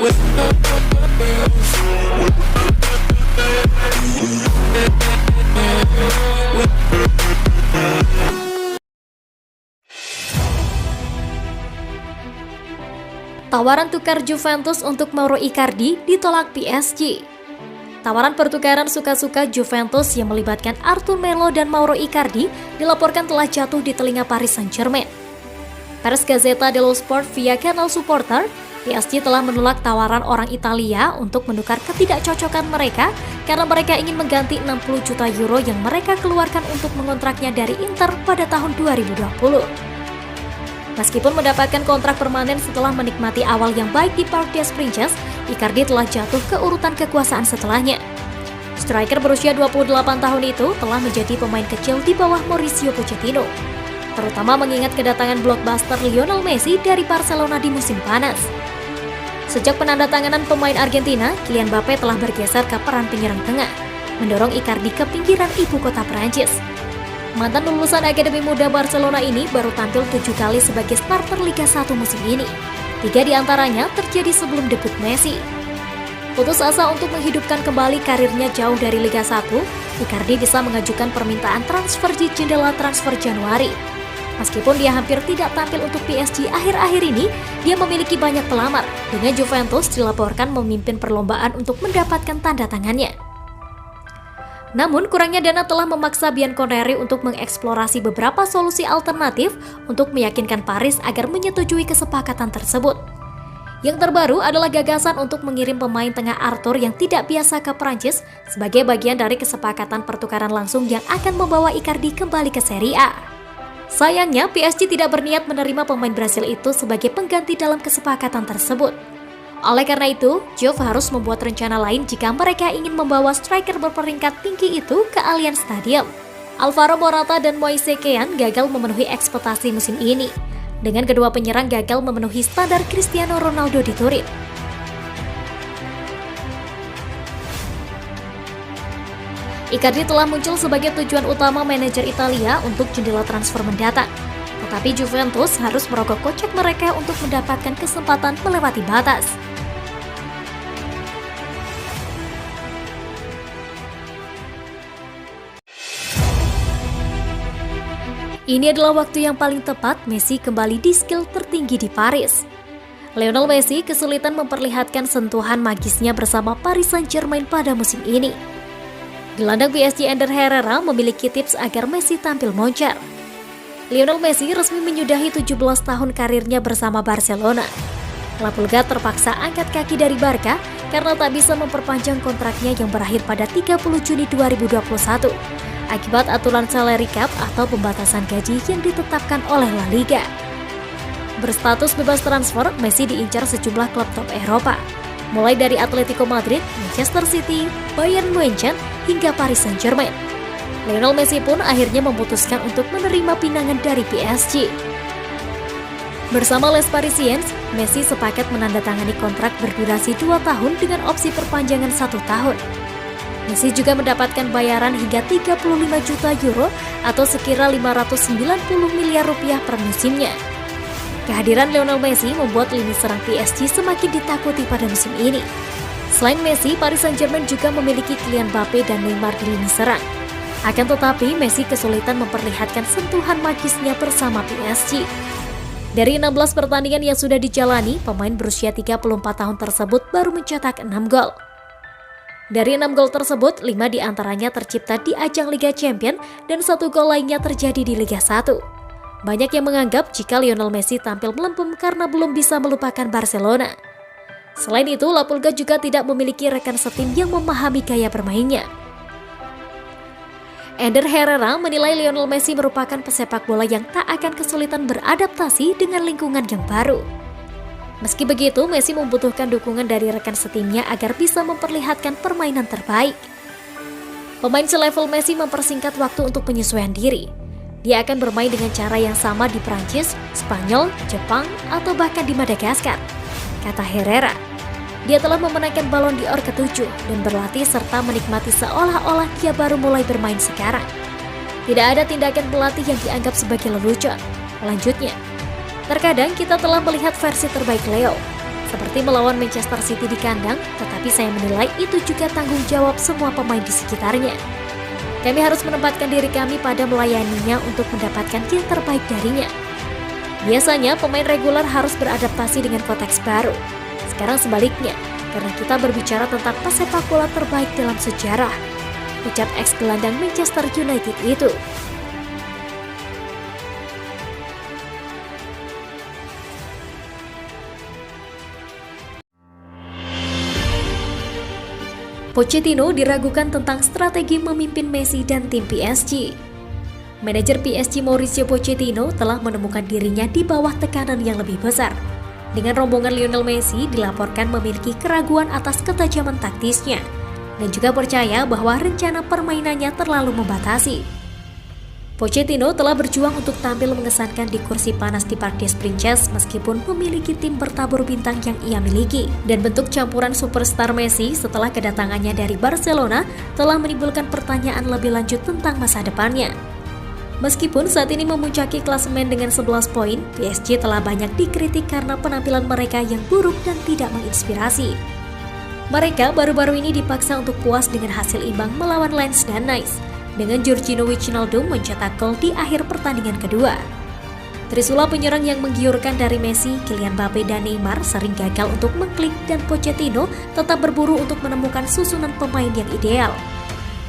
Tawaran tukar Juventus untuk Mauro Icardi ditolak PSG. Tawaran pertukaran suka-suka Juventus yang melibatkan Arthur Melo dan Mauro Icardi dilaporkan telah jatuh di telinga Paris Saint-Germain. Pers Gazzetta dello Sport via kanal supporter, PSG telah menolak tawaran orang Italia untuk menukar ketidakcocokan mereka karena mereka ingin mengganti 60 juta euro yang mereka keluarkan untuk mengontraknya dari Inter pada tahun 2020. Meskipun mendapatkan kontrak permanen setelah menikmati awal yang baik di Parc des Princes, Icardi telah jatuh ke urutan kekuasaan setelahnya. Striker berusia 28 tahun itu telah menjadi pemain kecil di bawah Mauricio Pochettino, terutama mengingat kedatangan blockbuster Lionel Messi dari Barcelona di musim panas. Sejak penandatanganan pemain Argentina, Kylian Mbappe telah bergeser ke peran penyerang tengah, mendorong Icardi ke pinggiran ibu kota Prancis. Mantan lulusan Akademi Muda Barcelona ini baru tampil 7 kali sebagai starter Liga 1 musim ini. 3 diantaranya terjadi sebelum debut Messi. Putus asa untuk menghidupkan kembali karirnya jauh dari Liga 1, Icardi bisa mengajukan permintaan transfer di jendela transfer Januari. Meskipun dia hampir tidak tampil untuk PSG akhir-akhir ini, dia memiliki banyak pelamar, dengan Juventus dilaporkan memimpin perlombaan untuk mendapatkan tanda tangannya. Namun, kurangnya dana telah memaksa Bianconeri untuk mengeksplorasi beberapa solusi alternatif untuk meyakinkan Paris agar menyetujui kesepakatan tersebut. Yang terbaru adalah gagasan untuk mengirim pemain tengah Arthur yang tidak biasa ke Prancis sebagai bagian dari kesepakatan pertukaran langsung yang akan membawa Icardi kembali ke Serie A. Sayangnya, PSG tidak berniat menerima pemain Brasil itu sebagai pengganti dalam kesepakatan tersebut. Oleh karena itu, Juve harus membuat rencana lain jika mereka ingin membawa striker berperingkat tinggi itu ke Allianz Stadium. Alvaro Morata dan Moise Kean gagal memenuhi ekspektasi musim ini, dengan kedua penyerang gagal memenuhi standar Cristiano Ronaldo di Turin. Icardi telah muncul sebagai tujuan utama manajer Italia untuk jendela transfer mendatang. Tetapi Juventus harus merogoh kocek mereka untuk mendapatkan kesempatan melewati batas. Ini adalah waktu yang paling tepat Messi kembali di skill tertinggi di Paris. Lionel Messi kesulitan memperlihatkan sentuhan magisnya bersama Paris Saint-Germain pada musim ini. Gelandang PSG Ander Herrera memiliki tips agar Messi tampil moncer. Lionel Messi resmi menyudahi 17 tahun karirnya bersama Barcelona. La Pulga terpaksa angkat kaki dari Barca karena tak bisa memperpanjang kontraknya yang berakhir pada 30 Juni 2021. Akibat aturan salary cap atau pembatasan gaji yang ditetapkan oleh La Liga. Berstatus bebas transfer, Messi diincar sejumlah klub top Eropa, mulai dari Atletico Madrid, Manchester City, Bayern Munchen, hingga Paris Saint-Germain. Lionel Messi pun akhirnya memutuskan untuk menerima pinangan dari PSG. Bersama Les Parisiens, Messi sepakat menandatangani kontrak berdurasi 2 tahun dengan opsi perpanjangan 1 tahun. Messi juga mendapatkan bayaran hingga 35 juta euro atau sekira 590 miliar rupiah per musimnya. Kehadiran Lionel Messi membuat lini serang PSG semakin ditakuti pada musim ini. Selain Messi, Paris Saint-Germain juga memiliki Kylian Mbappe dan Neymar di lini serang. Akan tetapi, Messi kesulitan memperlihatkan sentuhan magisnya bersama PSG. Dari 16 pertandingan yang sudah dijalani, pemain berusia 34 tahun tersebut baru mencetak 6 gol. Dari 6 gol tersebut, 5 diantaranya tercipta di ajang Liga Champions dan 1 gol lainnya terjadi di Liga 1. Banyak yang menganggap jika Lionel Messi tampil melempem karena belum bisa melupakan Barcelona. Selain itu, La Pulga juga tidak memiliki rekan setim yang memahami gaya bermainnya. Ander Herrera menilai Lionel Messi merupakan pesepak bola yang tak akan kesulitan beradaptasi dengan lingkungan yang baru. Meski begitu, Messi membutuhkan dukungan dari rekan setimnya agar bisa memperlihatkan permainan terbaik. Pemain selevel Messi mempersingkat waktu untuk penyesuaian diri. Dia akan bermain dengan cara yang sama di Prancis, Spanyol, Jepang, atau bahkan di Madagaskar, kata Herrera. Dia telah memenangkan Ballon d'Or ke-7 dan berlatih serta menikmati seolah-olah dia baru mulai bermain sekarang. Tidak ada tindakan pelatih yang dianggap sebagai lelucon. Lanjutnya, terkadang kita telah melihat versi terbaik Leo. seperti melawan Manchester City di kandang, tetapi saya menilai itu juga tanggung jawab semua pemain di sekitarnya. Kami harus menempatkan diri kami pada melayaninya untuk mendapatkan yang terbaik darinya. Biasanya pemain reguler harus beradaptasi dengan konteks baru. Sekarang sebaliknya, karena kita berbicara tentang pesepak bola terbaik dalam sejarah, ucap ex-gelandang Manchester United itu. Pochettino diragukan tentang strategi memimpin Messi dan tim PSG. Manajer PSG Mauricio Pochettino telah menemukan dirinya di bawah tekanan yang lebih besar. Dengan rombongan Lionel Messi dilaporkan memiliki keraguan atas ketajaman taktisnya dan juga percaya bahwa rencana permainannya terlalu membatasi. Pochettino telah berjuang untuk tampil mengesankan di kursi panas di Parc des Princes meskipun memiliki tim bertabur bintang yang ia miliki. Dan bentuk campuran superstar Messi setelah kedatangannya dari Barcelona telah menimbulkan pertanyaan lebih lanjut tentang masa depannya. Meskipun saat ini memuncaki klasemen dengan 11 poin, PSG telah banyak dikritik karena penampilan mereka yang buruk dan tidak menginspirasi. Mereka baru-baru ini dipaksa untuk puas dengan hasil imbang melawan Lens dan Nice, dengan Georginio Wijnaldum mencetak gol di akhir pertandingan kedua. Trisula penyerang yang menggiurkan dari Messi, Kylian Mbappe dan Neymar sering gagal untuk mengklik dan Pochettino tetap berburu untuk menemukan susunan pemain yang ideal.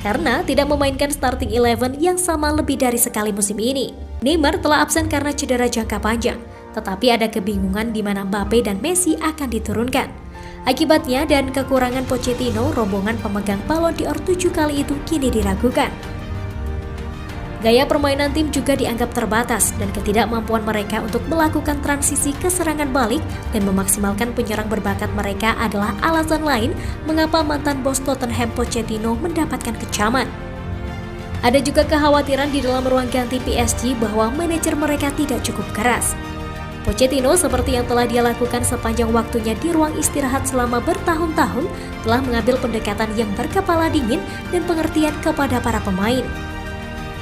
Karena tidak memainkan starting 11 yang sama lebih dari sekali musim ini. Neymar telah absen karena cedera jangka panjang, tetapi ada kebingungan di mana Mbappe dan Messi akan diturunkan. Akibatnya dan kekurangan Pochettino, rombongan pemegang Ballon d'Or 7 kali itu kini diragukan. Gaya permainan tim juga dianggap terbatas dan ketidakmampuan mereka untuk melakukan transisi ke serangan balik dan memaksimalkan penyerang berbakat mereka adalah alasan lain mengapa mantan bos Tottenham Pochettino mendapatkan kecaman. Ada juga kekhawatiran di dalam ruang ganti PSG bahwa manajer mereka tidak cukup keras. Pochettino seperti yang telah dia lakukan sepanjang waktunya di ruang istirahat selama bertahun-tahun telah mengambil pendekatan yang berkepala dingin dan pengertian kepada para pemain.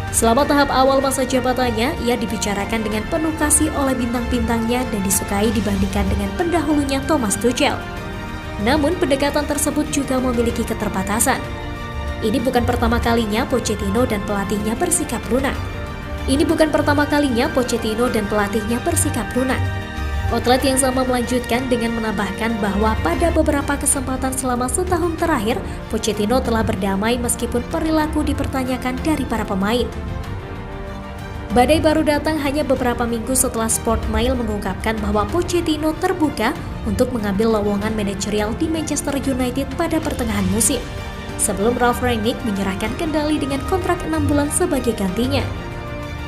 Selama tahap awal masa jabatannya, ia dibicarakan dengan penuh kasih oleh bintang-bintangnya dan disukai dibandingkan dengan pendahulunya Thomas Tuchel. Namun pendekatan tersebut juga memiliki keterbatasan. Ini bukan pertama kalinya Pochettino dan pelatihnya bersikap lunak. Outlet yang sama melanjutkan dengan menambahkan bahwa pada beberapa kesempatan selama setahun terakhir, Pochettino telah berdamai meskipun perilaku dipertanyakan dari para pemain. Badai baru datang hanya beberapa minggu setelah Sportmail mengungkapkan bahwa Pochettino terbuka untuk mengambil lowongan manajerial di Manchester United pada pertengahan musim, sebelum Ralf Rangnick menyerahkan kendali dengan kontrak 6 bulan sebagai gantinya.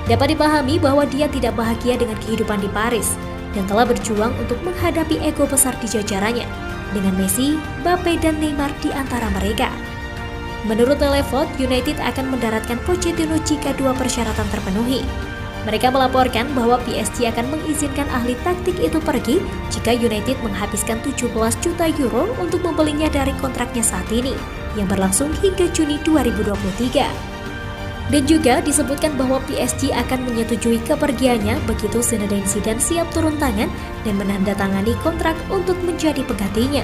Dapat dipahami bahwa dia tidak bahagia dengan kehidupan di Paris dan telah berjuang untuk menghadapi ego besar di jajarannya, dengan Messi, Mbappe, dan Neymar di antara mereka. Menurut Televote, United akan mendaratkan Pochettino jika dua persyaratan terpenuhi. Mereka melaporkan bahwa PSG akan mengizinkan ahli taktik itu pergi jika United menghabiskan 17 juta euro untuk membelinya dari kontraknya saat ini, yang berlangsung hingga Juni 2023. Dan juga disebutkan bahwa PSG akan menyetujui kepergiannya begitu Zinedine Zidane siap turun tangan dan menandatangani kontrak untuk menjadi penggantinya.